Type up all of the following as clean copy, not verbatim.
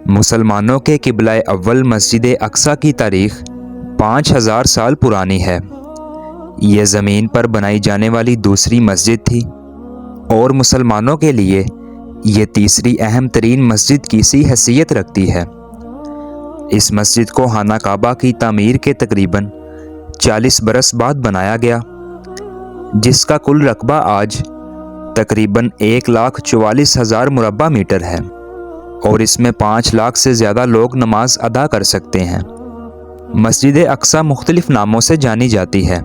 مسلمانوں کے قبلہ اول مسجد اقصی کی تاریخ 5000 سال پرانی ہے۔ یہ زمین پر بنائی جانے والی دوسری مسجد تھی اور مسلمانوں کے لیے یہ تیسری اہم ترین مسجد کی سی حیثیت رکھتی ہے۔ اس مسجد کو خانہ کعبہ کی تعمیر کے تقریباً 40 برس بعد بنایا گیا، جس کا کل رقبہ آج تقریباً 1,44,000 مربع میٹر ہے اور اس میں 5 لاکھ سے زیادہ لوگ نماز ادا کر سکتے ہیں۔ مسجد اقصی مختلف ناموں سے جانی جاتی ہے،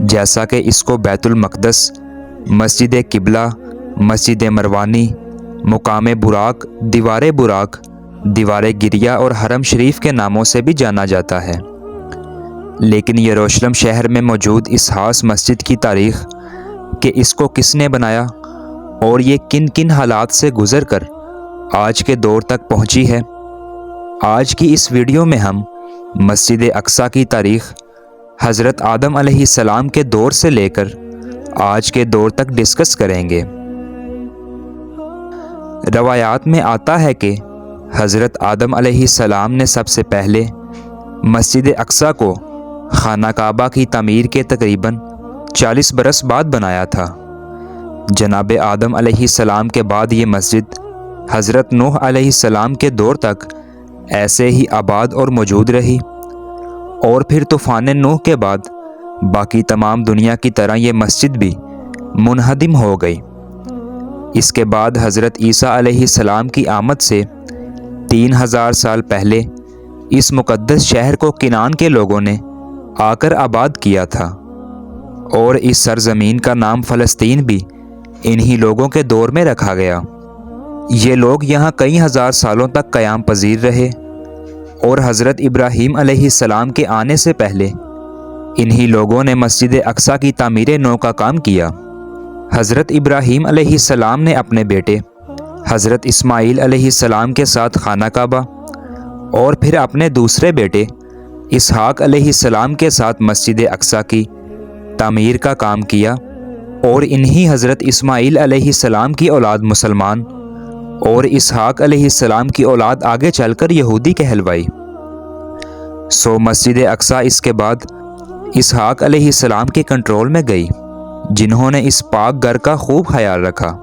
جیسا کہ اس کو بیت المقدس، مسجد قبلہ، مسجد مروانی، مقام براق، دیوار گریہ اور حرم شریف کے ناموں سے بھی جانا جاتا ہے۔ لیکن یروشلم شہر میں موجود اس خاص مسجد کی تاریخ کہ اس کو کس نے بنایا اور یہ کن کن حالات سے گزر کر آج کے دور تک پہنچی ہے، آج کی اس ویڈیو میں ہم مسجد اقصی کی تاریخ حضرت آدم علیہ السلام کے دور سے لے کر آج کے دور تک ڈسکس کریں گے۔ روایات میں آتا ہے کہ حضرت آدم علیہ السلام نے سب سے پہلے مسجد اقصی کو خانہ کعبہ کی تعمیر کے تقریباً 40 برس بعد بنایا تھا۔ جناب آدم علیہ السلام کے بعد یہ مسجد حضرت نوح علیہ السلام کے دور تک ایسے ہی آباد اور موجود رہی، اور پھر طوفان نوح کے بعد باقی تمام دنیا کی طرح یہ مسجد بھی منہدم ہو گئی۔ اس کے بعد حضرت عیسیٰ علیہ السلام کی آمد سے 3000 سال پہلے اس مقدس شہر کو کنعان کے لوگوں نے آ کر آباد کیا تھا، اور اس سرزمین کا نام فلسطین بھی انہی لوگوں کے دور میں رکھا گیا۔ یہ لوگ یہاں کئی ہزار سالوں تک قیام پذیر رہے، اور حضرت ابراہیم علیہ السلام کے آنے سے پہلے انہی لوگوں نے مسجد اقصی کی تعمیر نو کا کام کیا۔ حضرت ابراہیم علیہ السلام نے اپنے بیٹے حضرت اسماعیل علیہ السلام کے ساتھ خانہ کعبہ، اور پھر اپنے دوسرے بیٹے اسحاق علیہ السلام کے ساتھ مسجد اقصی کی تعمیر کا کام کیا، اور انہی حضرت اسماعیل علیہ السلام کی اولاد مسلمان اور اسحاق علیہ السلام کی اولاد آگے چل کر یہودی کہلوائی۔ مسجد اقصی اس کے بعد اسحاق علیہ السلام کے کنٹرول میں گئی، جنہوں نے اس پاک گھر کا خوب خیال رکھا۔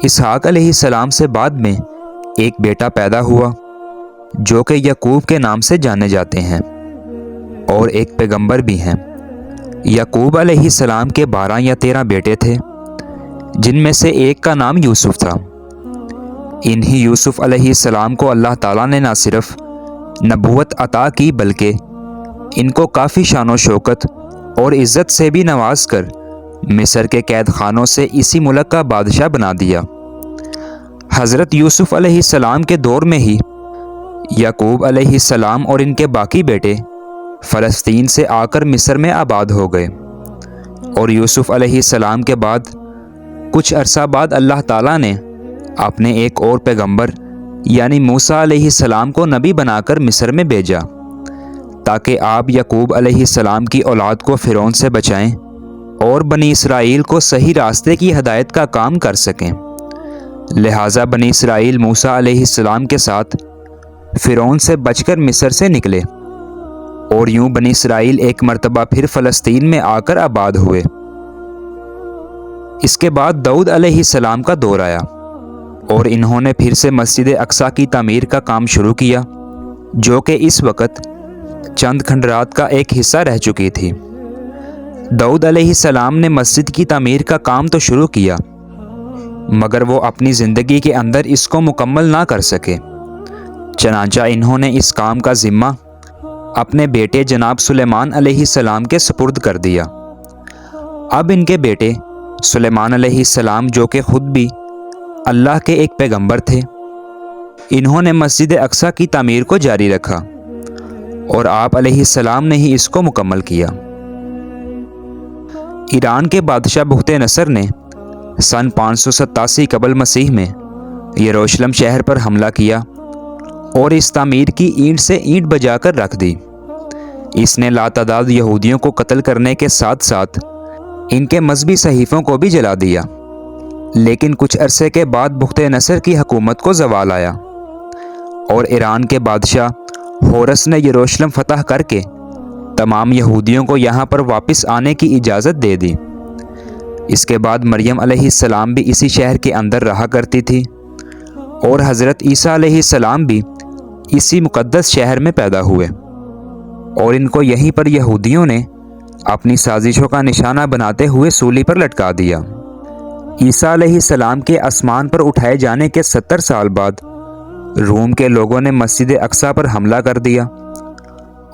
اسحاق علیہ السلام سے بعد میں ایک بیٹا پیدا ہوا جو کہ یعقوب کے نام سے جانے جاتے ہیں، اور ایک پیغمبر بھی ہیں۔ یعقوب علیہ السلام کے 12 یا 13 بیٹے تھے، جن میں سے ایک کا نام یوسف تھا۔ انہی یوسف علیہ السلام کو اللہ تعالیٰ نے نہ صرف نبوت عطا کی بلکہ ان کو کافی شان و شوکت اور عزت سے بھی نواز کر مصر کے قید خانوں سے اسی ملک کا بادشاہ بنا دیا۔ حضرت یوسف علیہ السلام کے دور میں ہی یعقوب علیہ السلام اور ان کے باقی بیٹے فلسطین سے آ کر مصر میں آباد ہو گئے، اور یوسف علیہ السلام کے بعد کچھ عرصہ بعد اللہ تعالیٰ نے اپنے ایک اور پیغمبر یعنی موسیٰ علیہ السلام کو نبی بنا کر مصر میں بھیجا، تاکہ آپ یعقوب علیہ السلام کی اولاد کو فرعون سے بچائیں اور بنی اسرائیل کو صحیح راستے کی ہدایت کا کام کر سکیں۔ لہٰذا بنی اسرائیل موسیٰ علیہ السلام کے ساتھ فرعون سے بچ کر مصر سے نکلے، اور یوں بنی اسرائیل ایک مرتبہ پھر فلسطین میں آ کر آباد ہوئے۔ اس کے بعد داؤد علیہ السلام کا دور آیا، اور انہوں نے پھر سے مسجد اقصی کی تعمیر کا کام شروع کیا، جو کہ اس وقت چند کھنڈرات کا ایک حصہ رہ چکی تھی۔ داؤد علیہ السلام نے مسجد کی تعمیر کا کام تو شروع کیا، مگر وہ اپنی زندگی کے اندر اس کو مکمل نہ کر سکے، چنانچہ انہوں نے اس کام کا ذمہ اپنے بیٹے جناب سلیمان علیہ السلام کے سپرد کر دیا۔ اب ان کے بیٹے سلیمان علیہ السلام، جو کہ خود بھی اللہ کے ایک پیغمبر تھے، انہوں نے مسجد اقصی کی تعمیر کو جاری رکھا، اور آپ علیہ السلام نے ہی اس کو مکمل کیا۔ ایران کے بادشاہ بخت نصر نے سن 587 قبل مسیح میں یروشلم شہر پر حملہ کیا اور اس تعمیر کی اینٹ سے اینٹ بجا کر رکھ دی۔ اس نے لاتعداد یہودیوں کو قتل کرنے کے ساتھ ساتھ ان کے مذہبی صحیفوں کو بھی جلا دیا، لیکن کچھ عرصے کے بعد بخت نصر کی حکومت کو زوال آیا اور ایران کے بادشاہ ہورس نے یروشلم فتح کر کے تمام یہودیوں کو یہاں پر واپس آنے کی اجازت دے دی۔ اس کے بعد مریم علیہ السلام بھی اسی شہر کے اندر رہا کرتی تھی اور حضرت عیسیٰ علیہ السلام بھی اسی مقدس شہر میں پیدا ہوئے، اور ان کو یہیں پر یہودیوں نے اپنی سازشوں کا نشانہ بناتے ہوئے سولی پر لٹکا دیا۔ عیسیٰ علیہ السلام کے آسمان پر اٹھائے جانے کے 70 سال بعد روم کے لوگوں نے مسجد اقصیٰ پر حملہ کر دیا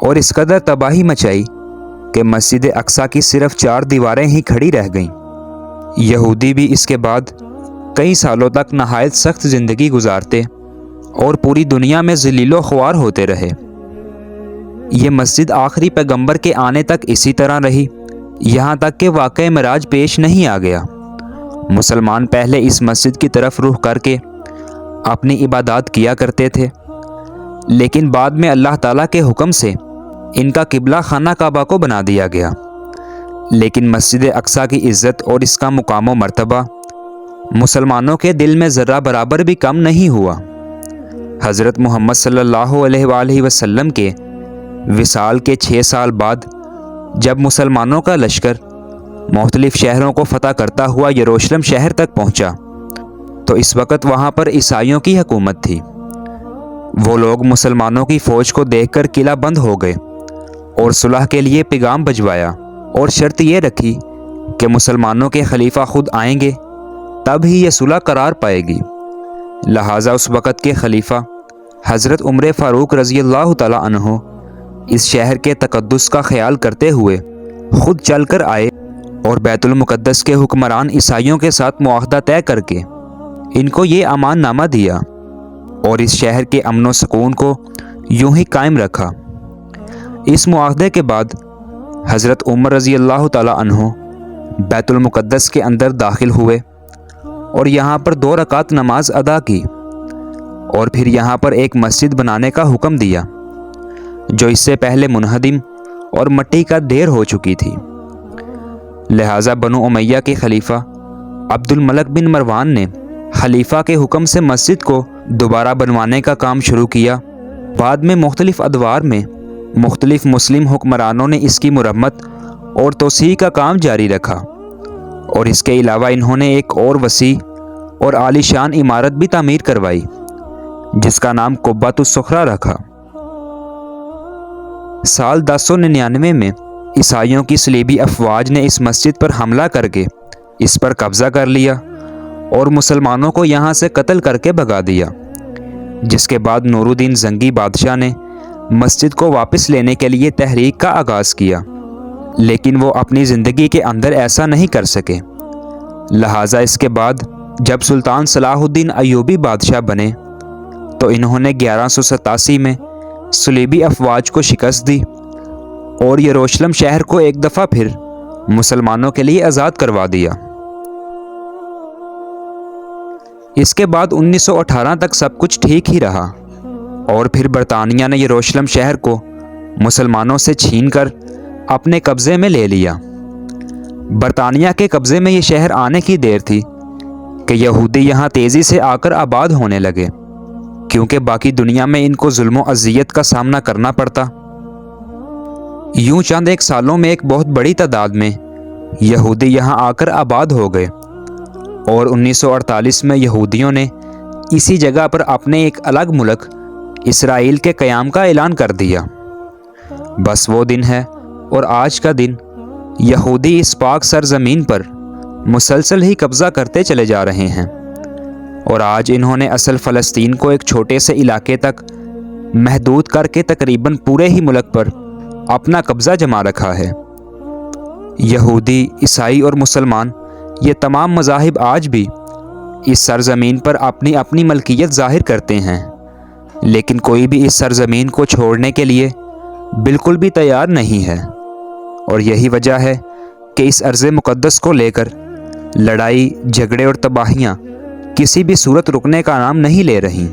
اور اس قدر تباہی مچائی کہ مسجد اقصیٰ کی صرف 4 دیواریں ہی کھڑی رہ گئیں۔ یہودی بھی اس کے بعد کئی سالوں تک نہایت سخت زندگی گزارتے اور پوری دنیا میں ذلیل و خوار ہوتے رہے۔ یہ مسجد آخری پیغمبر کے آنے تک اسی طرح رہی، یہاں تک کہ واقعہ معراج پیش نہیں آ گیا۔ مسلمان پہلے اس مسجد کی طرف رخ کر کے اپنی عبادات کیا کرتے تھے، لیکن بعد میں اللہ تعالیٰ کے حکم سے ان کا قبلہ خانہ کعبہ کو بنا دیا گیا۔ لیکن مسجد اقصیٰ کی عزت اور اس کا مقام و مرتبہ مسلمانوں کے دل میں ذرہ برابر بھی کم نہیں ہوا۔ حضرت محمد صلی اللہ علیہ وآلہ وسلم کے وصال کے 6 سال بعد جب مسلمانوں کا لشکر مختلف شہروں کو فتح کرتا ہوا یروشلم شہر تک پہنچا تو اس وقت وہاں پر عیسائیوں کی حکومت تھی۔ وہ لوگ مسلمانوں کی فوج کو دیکھ کر قلعہ بند ہو گئے اور صلح کے لیے پیغام بھجوایا اور شرط یہ رکھی کہ مسلمانوں کے خلیفہ خود آئیں گے تب ہی یہ صلح قرار پائے گی۔ لہٰذا اس وقت کے خلیفہ حضرت عمر فاروق رضی اللہ تعالیٰ عنہ اس شہر کے تقدس کا خیال کرتے ہوئے خود چل کر آئے اور بیت المقدس کے حکمران عیسائیوں کے ساتھ معاہدہ طے کر کے ان کو یہ امان نامہ دیا اور اس شہر کے امن و سکون کو یوں ہی قائم رکھا۔ اس معاہدے کے بعد حضرت عمر رضی اللہ تعالیٰ عنہ بیت المقدس کے اندر داخل ہوئے اور یہاں پر 2 رکعت نماز ادا کی اور پھر یہاں پر ایک مسجد بنانے کا حکم دیا جو اس سے پہلے منہدم اور مٹی کا ڈھیر ہو چکی تھی۔ لہٰذا بنو امیہ کے خلیفہ عبد الملک بن مروان نے خلیفہ کے حکم سے مسجد کو دوبارہ بنوانے کا کام شروع کیا۔ بعد میں مختلف ادوار میں مختلف مسلم حکمرانوں نے اس کی مرمت اور توسیع کا کام جاری رکھا، اور اس کے علاوہ انہوں نے ایک اور وسیع اور عالی شان عمارت بھی تعمیر کروائی جس کا نام قبۃ الصخرہ رکھا۔ سال 1099 میں عیسائیوں کی صلیبی افواج نے اس مسجد پر حملہ کر کے اس پر قبضہ کر لیا اور مسلمانوں کو یہاں سے قتل کر کے بھگا دیا، جس کے بعد نور الدین زنگی بادشاہ نے مسجد کو واپس لینے کے لیے تحریک کا آغاز کیا، لیکن وہ اپنی زندگی کے اندر ایسا نہیں کر سکے۔ لہٰذا اس کے بعد جب سلطان صلاح الدین ایوبی بادشاہ بنے تو انہوں نے 1187 میں صلیبی افواج کو شکست دی اور یروشلم شہر کو ایک دفعہ پھر مسلمانوں کے لیے آزاد کروا دیا۔ اس کے بعد 1918 تک سب کچھ ٹھیک ہی رہا اور پھر برطانیہ نے یروشلم شہر کو مسلمانوں سے چھین کر اپنے قبضے میں لے لیا۔ برطانیہ کے قبضے میں یہ شہر آنے کی دیر تھی کہ یہودی یہاں تیزی سے آ کر آباد ہونے لگے، کیونکہ باقی دنیا میں ان کو ظلم و اذیت کا سامنا کرنا پڑتا۔ یوں چند ایک سالوں میں ایک بہت بڑی تعداد میں یہودی یہاں آ کر آباد ہو گئے اور 1948 میں یہودیوں نے اسی جگہ پر اپنے ایک الگ ملک اسرائیل کے قیام کا اعلان کر دیا۔ بس وہ دن ہے اور آج کا دن یہودی اس پاک سرزمین پر مسلسل ہی قبضہ کرتے چلے جا رہے ہیں، اور آج انہوں نے اصل فلسطین کو ایک چھوٹے سے علاقے تک محدود کر کے تقریباً پورے ہی ملک پر اپنا قبضہ جما رکھا ہے۔ یہودی، عیسائی اور مسلمان یہ تمام مذاہب آج بھی اس سرزمین پر اپنی اپنی ملکیت ظاہر کرتے ہیں، لیکن کوئی بھی اس سرزمین کو چھوڑنے کے لیے بالکل بھی تیار نہیں ہے، اور یہی وجہ ہے کہ اس ارض مقدس کو لے کر لڑائی، جھگڑے اور تباہیاں کسی بھی صورت رکنے کا نام نہیں لے رہیں۔